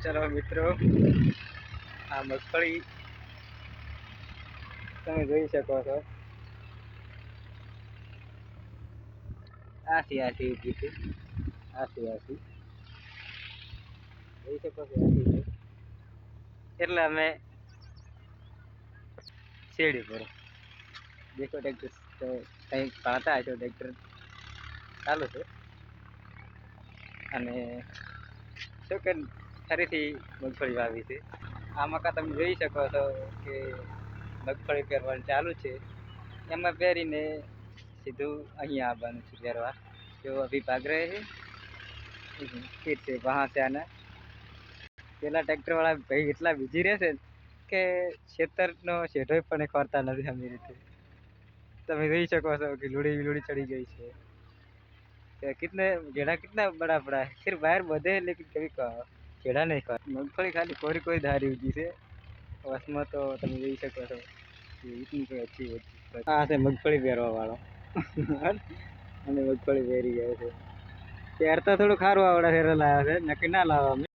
चलो मित्रों आ मगफળી તમે જોઈ શકો છો આથી ઊભી છે આથી જોઈ શકો છો આથી એટલે અમે શેરડી પર દેખો ટ્રેક્ટર કંઈ પાતા હશો ટ્રેક્ટર ચાલુ છે અને શું કે ફરીથી મગફળી વાવી છે આ મકા તમે જોઈ શકો છો કે મગફળી પહેરવાનું ચાલુ છે એમાં પહેરીને सीधू अहीं आवानु छे पेरवा जो अभी भाग रहे हैं फिर से वहाँ से आना पेला ट्रेक्टर वाला भाई इतना बिजी रहे के खेतरनो शेढो पण करता नहीं अमी रीते તમે જોઈ શકો છો कि लूड़ी चढ़ी गई है कितने गेड़ा कितना बड़ा बड़ा है फिर बाहर बधे लेकिन कभी गेड़ा नहीं कर मूंगफली खाली कोई धारी उगी है उसमें तो તમે જોઈ શકો છો इतनी कोई अच्छी होती हाँ से मूंगफली पेरवा वाला અને મગફળી વેરી જાય છે ત્યાર તો થોડું ખારું આવડે છે લાવ્યા છે નક્કી ના લાવવા